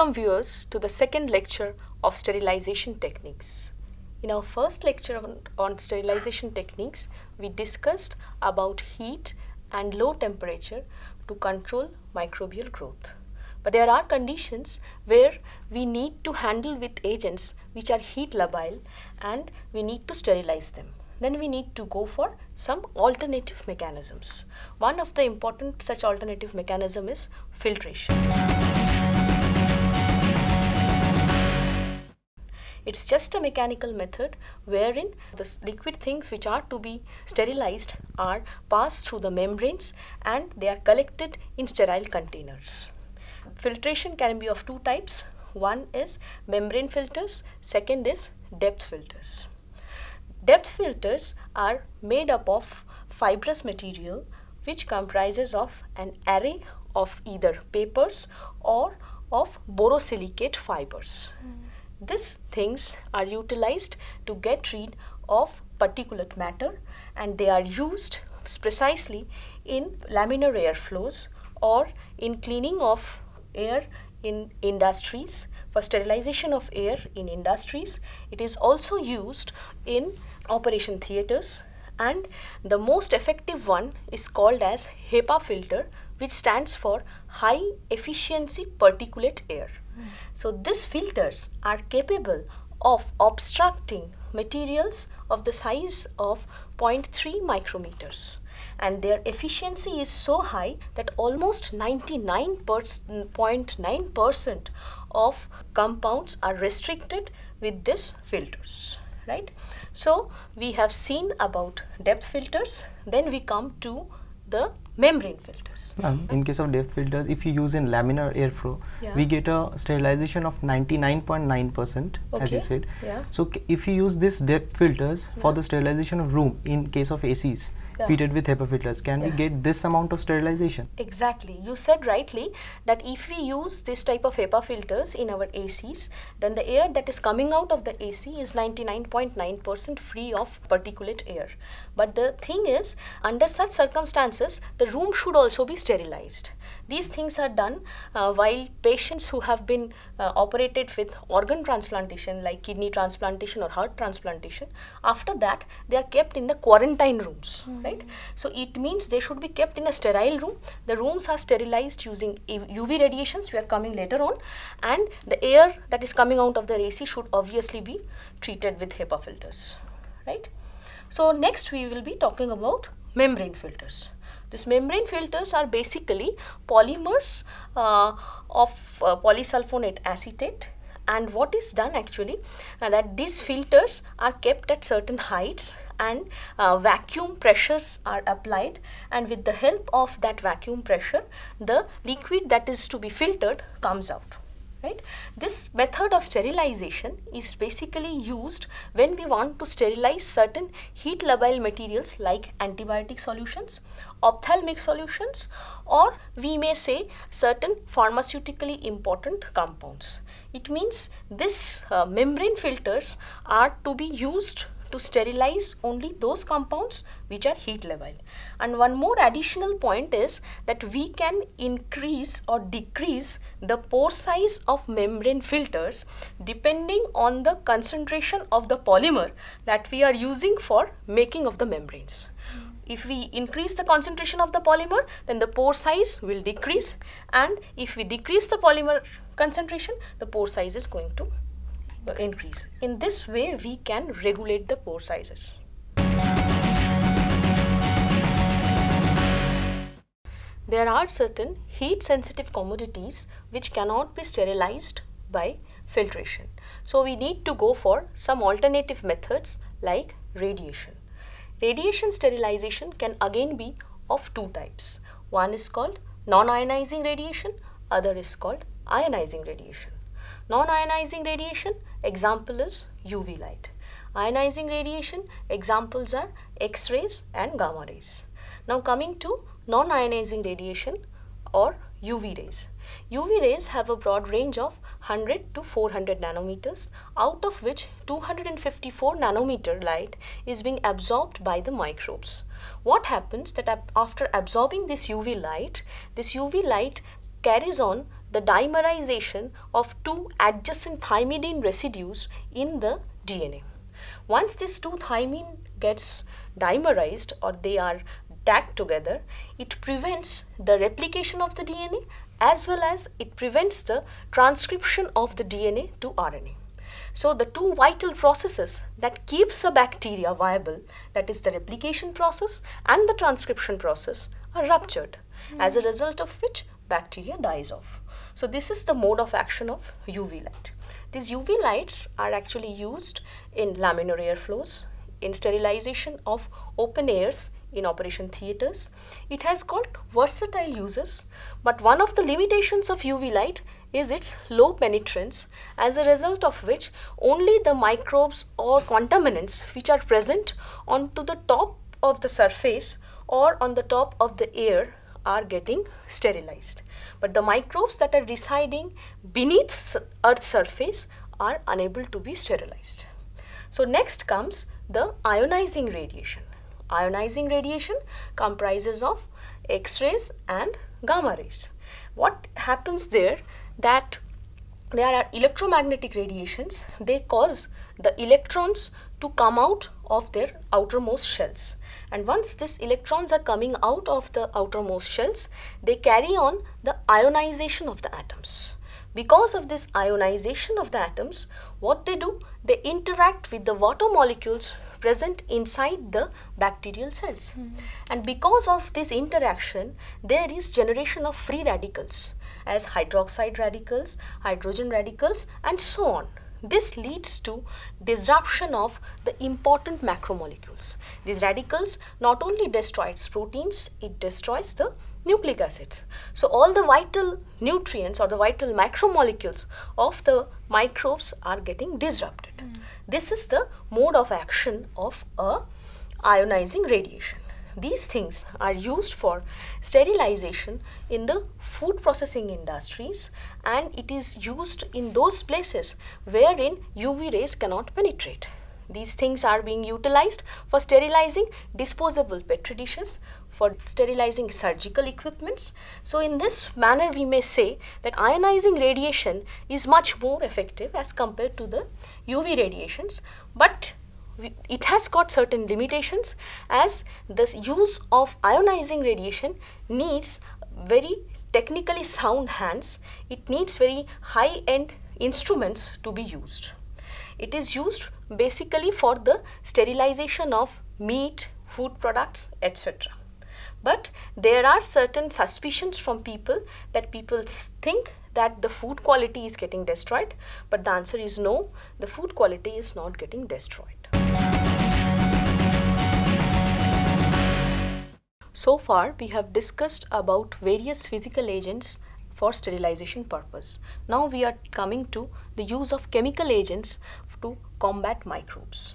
Welcome viewers to the second lecture of sterilization techniques. In our first lecture on sterilization techniques, we discussed about heat and low temperature to control microbial growth. But there are conditions where we need to handle with agents which are heat labile and we need to sterilize them. Then we need to go for some alternative mechanisms. One of the important such alternative mechanism is filtration. It's just a mechanical method wherein the liquid things which are to be sterilized are passed through the membranes and they are collected in sterile containers. Filtration can be of two types. One is membrane filters, second is depth filters. Depth filters are made up of fibrous material which comprises of an array of either papers or of borosilicate fibers. These things are utilized to get rid of particulate matter and they are used precisely in laminar air flows or in cleaning of air in industries, for sterilization of air in industries. It is also used in operation theatres, and the most effective one is called as HEPA filter, which stands for high efficiency particulate air. So these filters are capable of obstructing materials of the size of 0.3 micrometers, and their efficiency is so high that almost 99.9% of compounds are restricted with these filters, right? So we have seen about depth filters, then we come to the membrane filters. In case of depth filters, if you use in laminar airflow, we get a sterilization of 99.9%, as you said. So if you use this depth filters for the sterilization of room in case of ACs fitted with HEPA filters, can we get this amount of sterilization? Exactly. You said rightly that if we use this type of HEPA filters in our ACs, then the air that is coming out of the AC is 99.9% free of particulate air. But the thing is, under such circumstances, the room should also be sterilized. These things are done while patients who have been operated with organ transplantation like kidney transplantation or heart transplantation, after that they are kept in the quarantine rooms, right? So it means they should be kept in a sterile room. The rooms are sterilized using UV radiations, we are coming later on, and the air that is coming out of the AC should obviously be treated with HEPA filters, right? So next we will be talking about membrane filters. These membrane filters are basically polymers of polysulfonate acetate, and what is done actually that these filters are kept at certain heights and vacuum pressures are applied, and with the help of that vacuum pressure the liquid that is to be filtered comes out. Right? This method of sterilization is basically used when we want to sterilize certain heat labile materials like antibiotic solutions, ophthalmic solutions, or we may say certain pharmaceutically important compounds. It means this membrane filters are to be used to sterilize only those compounds which are heat labile. And one more additional point is that we can increase or decrease the pore size of membrane filters depending on the concentration of the polymer that we are using for making of the membranes. If we increase the concentration of the polymer, then the pore size will decrease, and if we decrease the polymer concentration, the pore size is going to increase. In this way we can regulate the pore sizes. There are certain heat sensitive commodities which cannot be sterilized by filtration. So we need to go for some alternative methods like radiation. Radiation sterilization can again be of two types. One is called non-ionizing radiation, other is called ionizing radiation. Non-ionizing radiation, example is UV light. Ionizing radiation, examples are X-rays and gamma rays. Now coming to non-ionizing radiation or UV rays. UV rays have a broad range of 100 to 400 nanometers, out of which 254 nanometer light is being absorbed by the microbes. What happens that after absorbing this UV light carries on the dimerization of two adjacent thymidine residues in the DNA. Once this two thymine gets dimerized, or they are tagged together, it prevents the replication of the DNA as well as it prevents the transcription of the DNA to RNA. So the two vital processes that keeps a bacteria viable, that is the replication process and the transcription process, are ruptured, as a result of which bacteria dies off. So this is the mode of action of UV light. These UV lights are actually used in laminar airflows, in sterilization of open airs in operation theatres. It has got versatile uses, but one of the limitations of UV light is its low penetrance, as a result of which only the microbes or contaminants which are present onto the top of the surface or on the top of the air are getting sterilized. But the microbes that are residing beneath Earth's surface are unable to be sterilized. So next comes the ionizing radiation. Ionizing radiation comprises of X-rays and gamma rays. What happens there, that there are electromagnetic radiations. They cause the electrons to come out of their outermost shells, and once these electrons are coming out of the outermost shells, they carry on the ionization of the atoms. Because of this ionization of the atoms, what they do, they interact with the water molecules present inside the bacterial cells. And because of this interaction, there is generation of free radicals as hydroxide radicals, hydrogen radicals, and so on. This leads to disruption of the important macromolecules. These radicals not only destroys proteins, it destroys the nucleic acids. So all the vital nutrients or the vital macromolecules of the microbes are getting disrupted. This is the mode of action of a ionizing radiation. These things are used for sterilization in the food processing industries, and it is used in those places wherein UV rays cannot penetrate. These things are being utilized for sterilizing disposable petri dishes, for sterilizing surgical equipments. So in this manner we may say that ionizing radiation is much more effective as compared to the UV radiations, but it has got certain limitations, as the use of ionizing radiation needs very technically sound hands. It needs very high-end instruments to be used. It is used basically for the sterilization of meat, food products, etc. But there are certain suspicions from people that people think that the food quality is getting destroyed, but the answer is no, the food quality is not getting destroyed. So far we have discussed about various physical agents for sterilization purpose. Now we are coming to the use of chemical agents to combat microbes.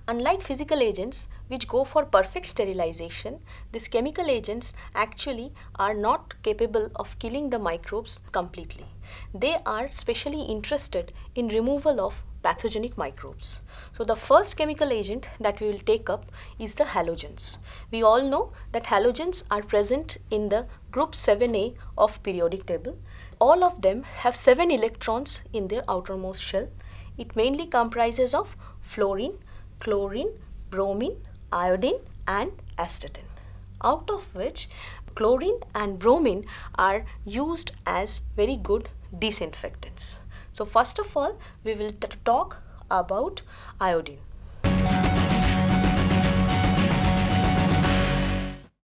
Unlike physical agents which go for perfect sterilization, these chemical agents actually are not capable of killing the microbes completely. They are specially interested in removal of pathogenic microbes. So the first chemical agent that we will take up is the halogens. We all know that halogens are present in the group 7A of periodic table. All of them have 7 electrons in their outermost shell. It mainly comprises of fluorine, chlorine, bromine, iodine and astatine, out of which chlorine and bromine are used as very good disinfectants. So first of all, we will talk about iodine.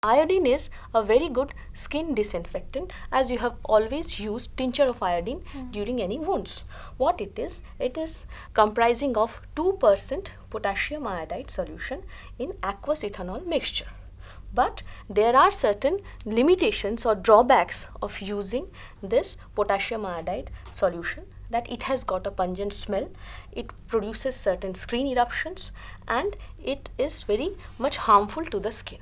Iodine is a very good skin disinfectant, as you have always used tincture of iodine during any wounds. What it is comprising of 2% potassium iodide solution in aqueous ethanol mixture. But there are certain limitations or drawbacks of using this potassium iodide solution, that it has got a pungent smell, it produces certain screen eruptions, and it is very much harmful to the skin.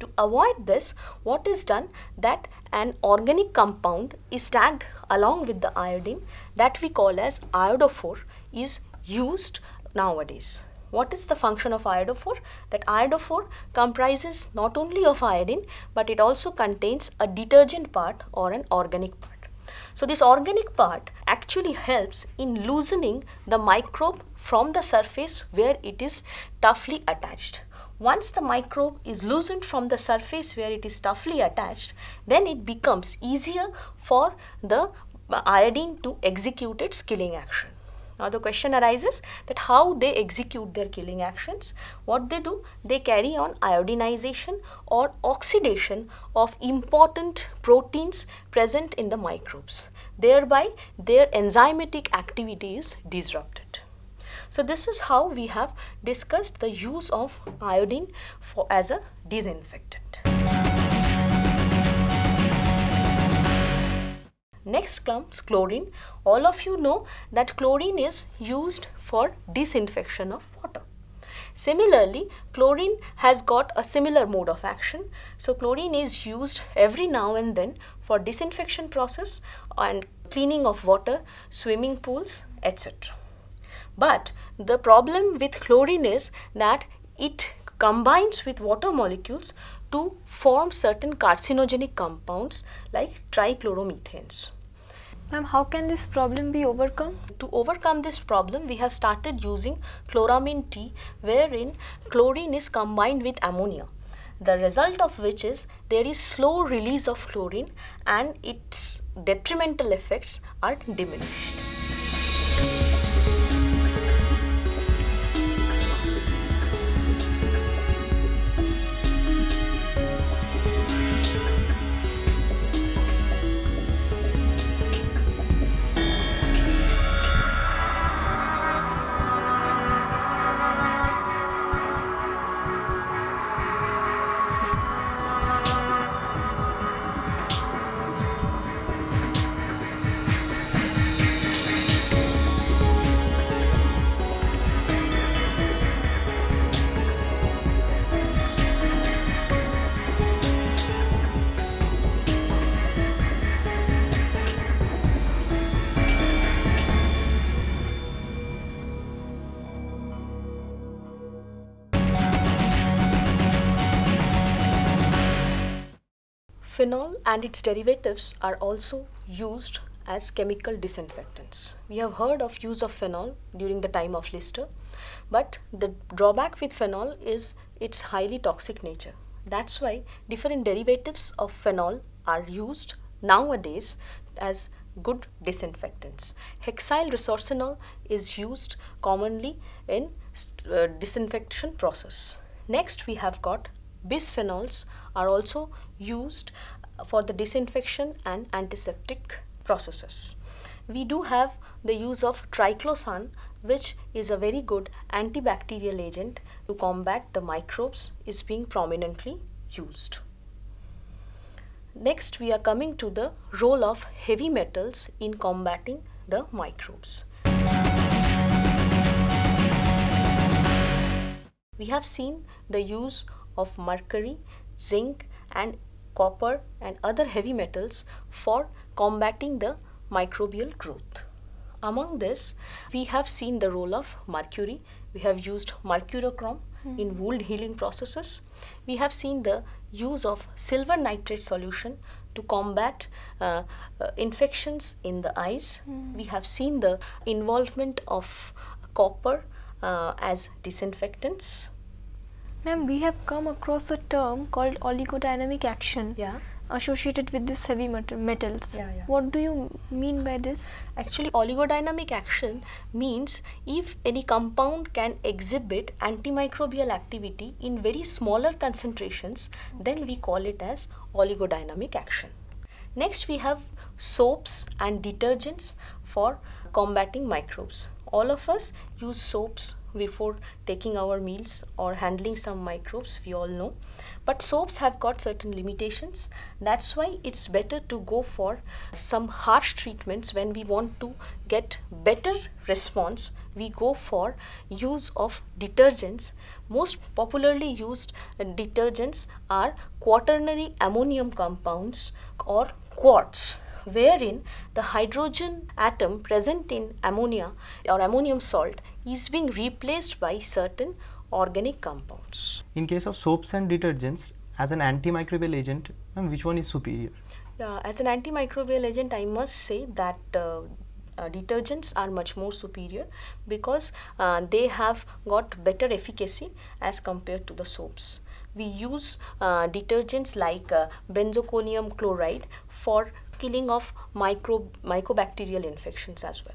To avoid this, what is done, that an organic compound is tagged along with the iodine that we call as iodophore is used nowadays. What is the function of iodophore? That iodophore comprises not only of iodine, but it also contains a detergent part or an organic part. So this organic part actually helps in loosening the microbe from the surface where it is toughly attached. Once the microbe is loosened from the surface where it is toughly attached, then it becomes easier for the iodine to execute its killing action. Now the question arises that how they execute their killing actions. What they do, they carry on iodinization or oxidation of important proteins present in the microbes. Thereby their enzymatic activity is disrupted. So this is how we have discussed the use of iodine as a disinfectant. Next comes chlorine. All of you know that chlorine is used for disinfection of water. Similarly, chlorine has got a similar mode of action. So chlorine is used every now and then for disinfection process and cleaning of water, swimming pools, etc. But the problem with chlorine is that it combines with water molecules to form certain carcinogenic compounds like trichloromethanes. Ma'am, how can this problem be overcome? To overcome this problem, we have started using chloramine T, wherein chlorine is combined with ammonia. The result of which is there is slow release of chlorine and its detrimental effects are diminished. Phenol and its derivatives are also used as chemical disinfectants. We have heard of use of phenol during the time of Lister, but the drawback with phenol is its highly toxic nature. That's why different derivatives of phenol are used nowadays as good disinfectants. Hexyl resorcinol is used commonly in disinfection process. Next we have got bisphenols are also used for the disinfection and antiseptic processes. We do have the use of triclosan, which is a very good antibacterial agent to combat the microbes, is being prominently used. Next we are coming to the role of heavy metals in combating the microbes. We have seen the use of mercury, zinc and copper and other heavy metals for combating the microbial growth. Among this, we have seen the role of mercury. We have used mercurochrome in wound healing processes. We have seen the use of silver nitrate solution to combat infections in the eyes. We have seen the involvement of copper as disinfectants. Ma'am, we have come across a term called oligodynamic action associated with these heavy metals. What do you mean by this? Actually, oligodynamic action means if any compound can exhibit antimicrobial activity in very smaller concentrations, then we call it as oligodynamic action. Next, we have soaps and detergents for combating microbes. All of us use soaps before taking our meals or handling some microbes, we all know. But soaps have got certain limitations. That's why it's better to go for some harsh treatments. When we want to get better response, we go for use of detergents. Most popularly used detergents are quaternary ammonium compounds or quartz, wherein the hydrogen atom present in ammonia or ammonium salt is being replaced by certain organic compounds. In case of soaps and detergents, as an antimicrobial agent, which one is superior? Yeah, as an antimicrobial agent, I must say that detergents are much more superior because they have got better efficacy as compared to the soaps. We use detergents like benzoconium chloride for killing of mycobacterial infections as well.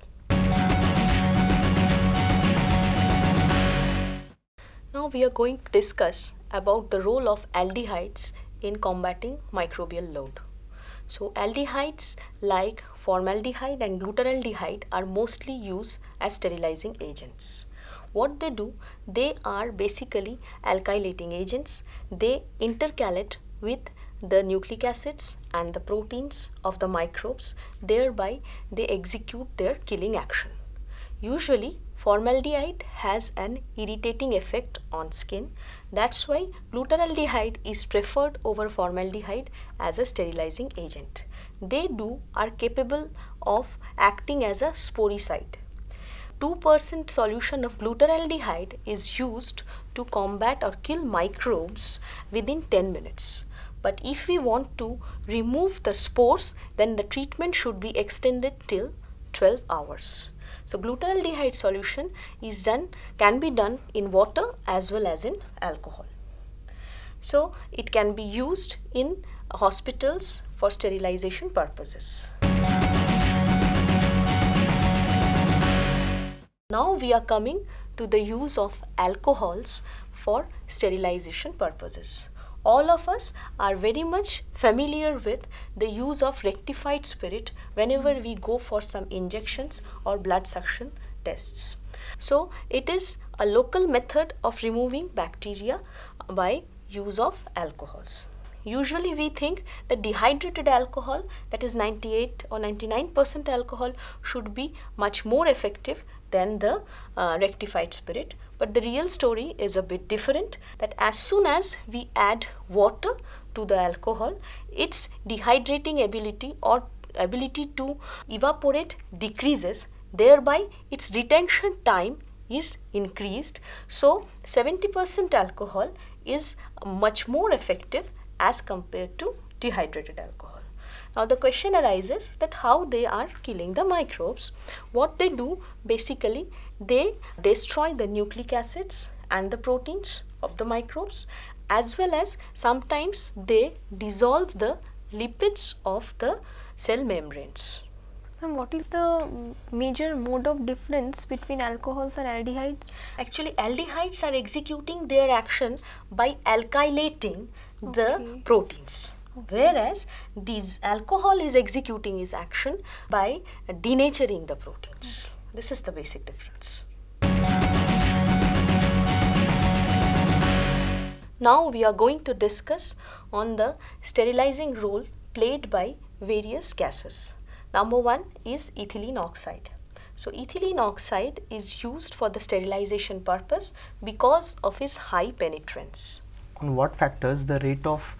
Now we are going to discuss about the role of aldehydes in combating microbial load. So aldehydes like formaldehyde and glutaraldehyde are mostly used as sterilizing agents. What they do, they are basically alkylating agents. They intercalate with the nucleic acids and the proteins of the microbes, thereby they execute their killing action. Usually formaldehyde has an irritating effect on skin. That's why glutaraldehyde is preferred over formaldehyde as a sterilizing agent. They are capable of acting as a sporicide. 2% solution of glutaraldehyde is used to combat or kill microbes within 10 minutes. But if we want to remove the spores, then the treatment should be extended till 12 hours. So glutaraldehyde solution can be done in water as well as in alcohol. So it can be used in hospitals for sterilization purposes. Now we are coming to the use of alcohols for sterilization purposes. All of us are very much familiar with the use of rectified spirit whenever we go for some injections or blood suction tests. So it is a local method of removing bacteria by use of alcohols. Usually we think that dehydrated alcohol, that is 98 or 99% alcohol, should be much more effective than the rectified spirit. But the real story is a bit different, that as soon as we add water to the alcohol, its dehydrating ability or ability to evaporate decreases, thereby its retention time is increased. So 70% alcohol is much more effective as compared to dehydrated alcohol. Now the question arises that how they are killing the microbes. What they do, basically they destroy the nucleic acids and the proteins of the microbes, as well as sometimes they dissolve the lipids of the cell membranes. And what is the major mode of difference between alcohols and aldehydes? Actually, aldehydes are executing their action by alkylating the proteins, whereas this alcohol is executing its action by denaturing the proteins. This is the basic difference. Now we are going to discuss on the sterilizing role played by various gases. Number one is ethylene oxide. So ethylene oxide is used for the sterilization purpose because of its high penetrance. On what factors the rate of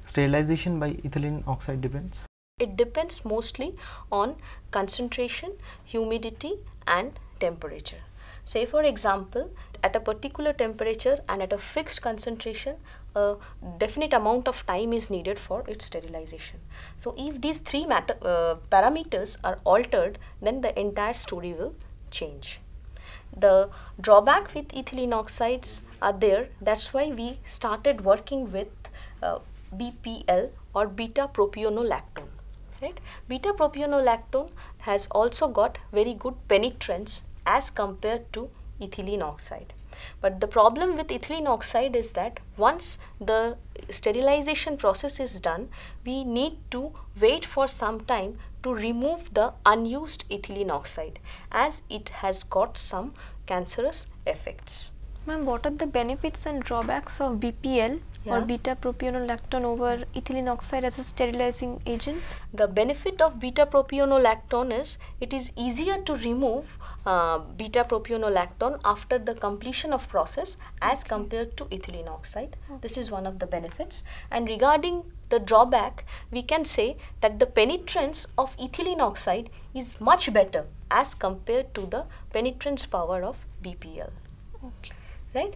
sterilization by ethylene oxide depends? It depends mostly on concentration, humidity and temperature. Say for example, at a particular temperature and at a fixed concentration, a definite amount of time is needed for its sterilization. So if these three parameters are altered, then the entire story will change. The drawback with ethylene oxides are there. That's why we started working with BPL or beta propionolactone. Right? Beta propionolactone has also got very good penetrance as compared to ethylene oxide. But the problem with ethylene oxide is that once the sterilization process is done, we need to wait for some time to remove the unused ethylene oxide, as it has got some cancerous effects. Ma'am, what are the benefits and drawbacks of BPL or beta propionolactone over ethylene oxide as a sterilizing agent? The benefit of beta propionolactone is it is easier to remove beta propionolactone after the completion of process as compared to ethylene oxide. This is one of the benefits. And regarding the drawback, we can say that the penetrance of ethylene oxide is much better as compared to the penetrance power of BPL. Right?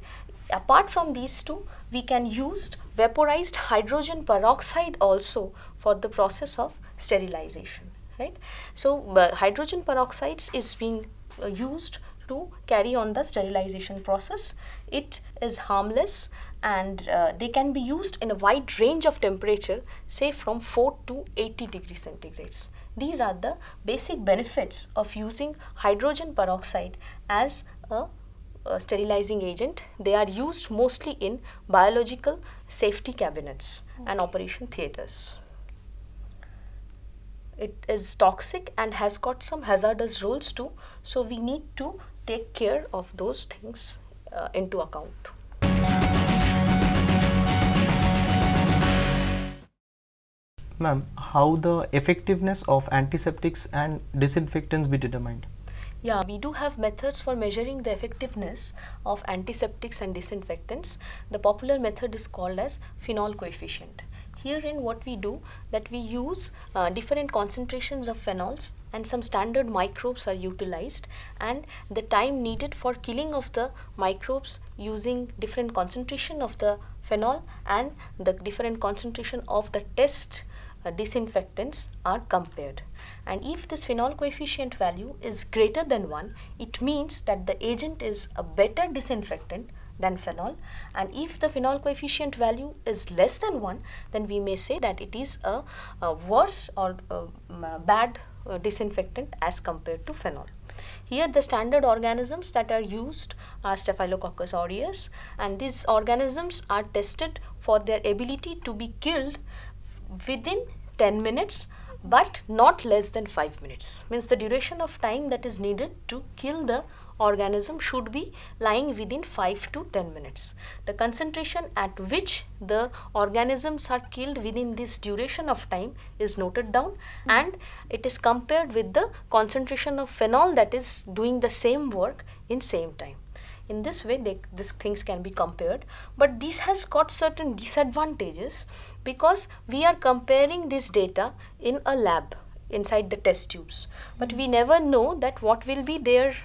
Apart from these two, we can use vaporized hydrogen peroxide also for the process of sterilization, right? So hydrogen peroxides is being used to carry on the sterilization process. It is harmless and they can be used in a wide range of temperature, say from 4 to 80 degrees centigrades. These are the basic benefits of using hydrogen peroxide as a sterilizing agent. They are used mostly in biological safety cabinets and operation theatres. It is toxic and has got some hazardous roles too, so we need to take care of those things into account. Ma'am, how the effectiveness of antiseptics and disinfectants be determined? Yeah, we do have methods for measuring the effectiveness of antiseptics and disinfectants. The popular method is called as phenol coefficient. Herein what we do, that we use different concentrations of phenols and some standard microbes are utilized, and the time needed for killing of the microbes using different concentration of the phenol and the different concentration of the test disinfectants are compared. And if this phenol coefficient value is greater than 1, it means that the agent is a better disinfectant than phenol, and if the phenol coefficient value is less than 1, then we may say that it is a worse or bad disinfectant as compared to phenol. Here the standard organisms that are used are Staphylococcus aureus, and these organisms are tested for their ability to be killed within 10 minutes but not less than 5 minutes. Means the duration of time that is needed to kill the organism should be lying within 5 to 10 minutes. The concentration at which the organisms are killed within this duration of time is noted down, and it is compared with the concentration of phenol that is doing the same work in same time. In this way these things can be compared, but this has got certain disadvantages because we are comparing this data in a lab inside the test tubes, but we never know that what will be their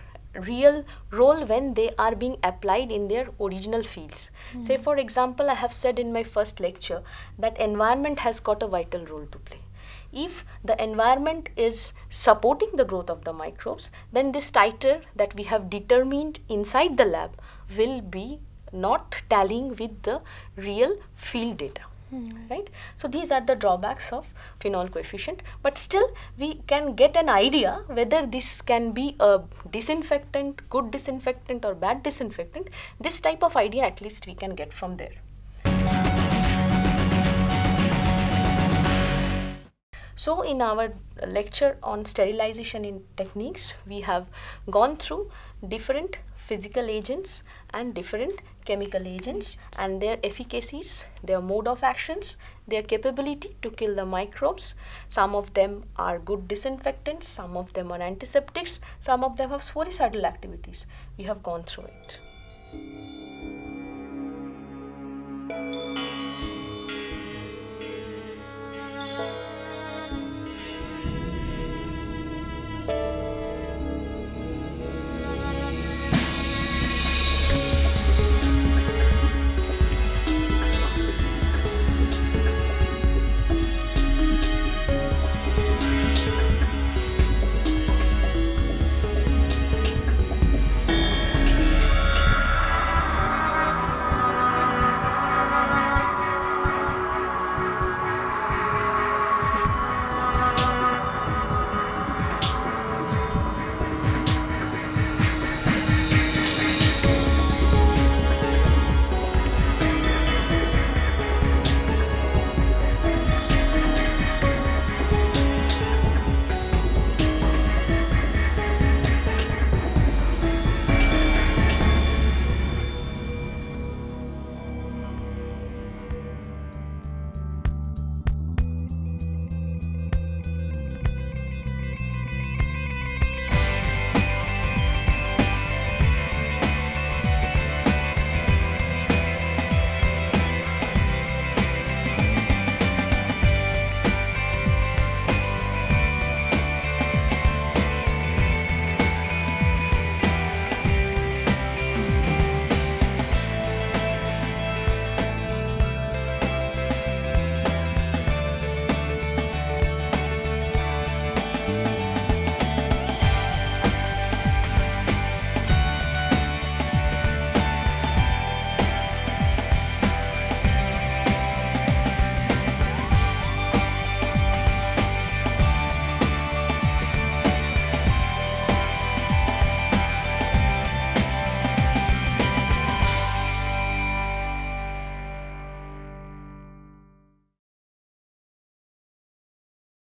real role when they are being applied in their original fields. Say for example, I have said in my first lecture that environment has got a vital role to play. If the environment is supporting the growth of the microbes, then this titer that we have determined inside the lab will be not tallying with the real field data. Right? So these are the drawbacks of phenol coefficient, but still we can get an idea whether this can be a disinfectant, good disinfectant or bad disinfectant. This type of idea at least we can get from there. So in our lecture on sterilization in techniques, we have gone through different physical agents and different chemical agents and their efficacies, their mode of actions, their capability to kill the microbes. Some of them are good disinfectants, some of them are antiseptics, some of them have sporicidal activities. We have gone through it.